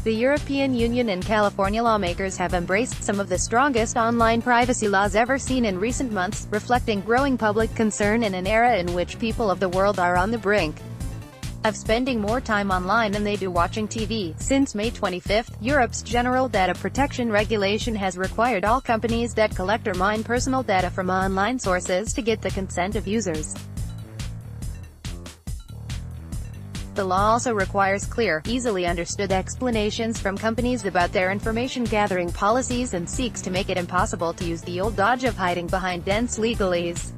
The European Union and California lawmakers have embraced some of the strongest online privacy laws ever seen in recent months, reflecting growing public concern in an era in which people of the world are on the brink of spending more time online than they do watching TV. Since May 25, Europe's General Data Protection Regulation has required all companies that collect or mine personal data from online sources to get the consent of users. The law also requires clear, easily understood explanations from companies about their information-gathering policies and seeks to make it impossible to use the old dodge of hiding behind dense legalese.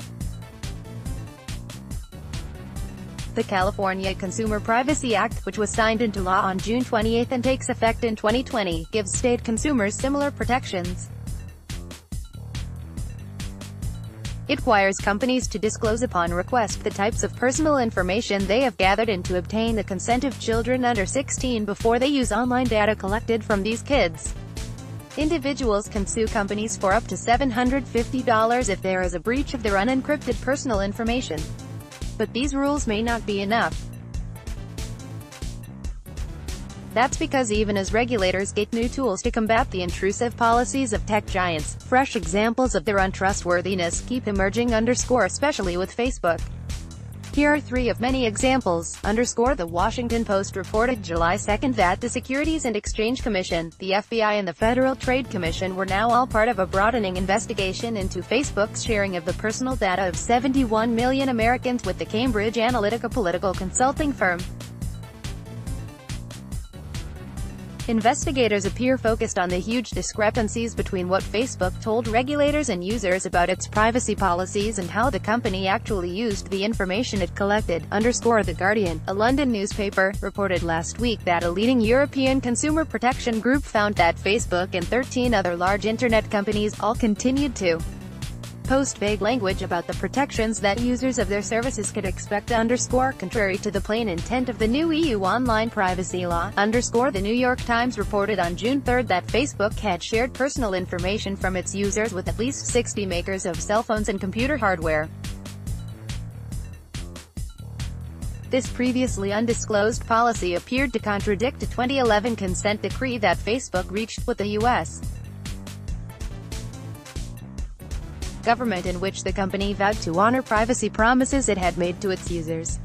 The California Consumer Privacy Act, which was signed into law on June 28 and takes effect in 2020, gives state consumers similar protections. It requires companies to disclose upon request the types of personal information they have gathered and to obtain the consent of children under 16 before they use online data collected from these kids. Individuals can sue companies for up to $750 if there is a breach of their unencrypted personal information. But these rules may not be enough. That's because even as regulators get new tools to combat the intrusive policies of tech giants, fresh examples of their untrustworthiness keep emerging, especially with Facebook. Here are three of many examples. The Washington Post reported July 2 that the Securities and Exchange Commission, the FBI and the Federal Trade Commission were now all part of a broadening investigation into Facebook's sharing of the personal data of 71 million Americans with the Cambridge Analytica political consulting firm. Investigators appear focused on the huge discrepancies between what Facebook told regulators and users about its privacy policies and how the company actually used the information it collected. The Guardian, a London newspaper, reported last week that a leading European consumer protection group found that Facebook and 13 other large internet companies all continued to post vague language about the protections that users of their services could expect. Contrary to the plain intent of the new EU online privacy law. The New York Times reported on June 3 that Facebook had shared personal information from its users with at least 60 makers of cell phones and computer hardware. This previously undisclosed policy appeared to contradict a 2011 consent decree that Facebook reached with the U.S. government, in which the company vowed to honor privacy promises it had made to its users.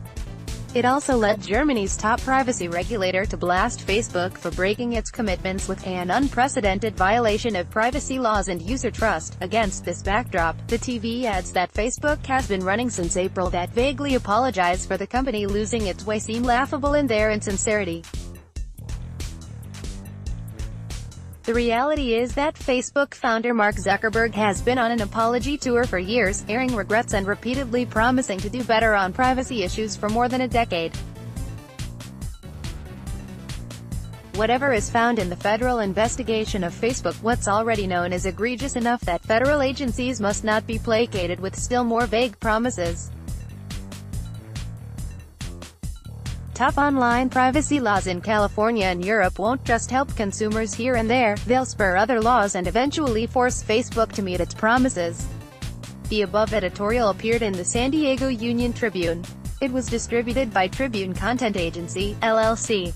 It also led Germany's top privacy regulator to blast Facebook for breaking its commitments with an unprecedented violation of privacy laws and user trust. Against this backdrop, the TV adds that Facebook has been running since April that vaguely apologize for the company losing its way seem laughable in their insincerity. The reality is that Facebook founder Mark Zuckerberg has been on an apology tour for years, airing regrets and repeatedly promising to do better on privacy issues for more than a decade. Whatever is found in the federal investigation of Facebook, what's already known is egregious enough that federal agencies must not be placated with still more vague promises. Tough online privacy laws in California and Europe won't just help consumers here and there, they'll spur other laws and eventually force Facebook to meet its promises. The above editorial appeared in the San Diego Union Tribune. It was distributed by Tribune Content Agency, LLC.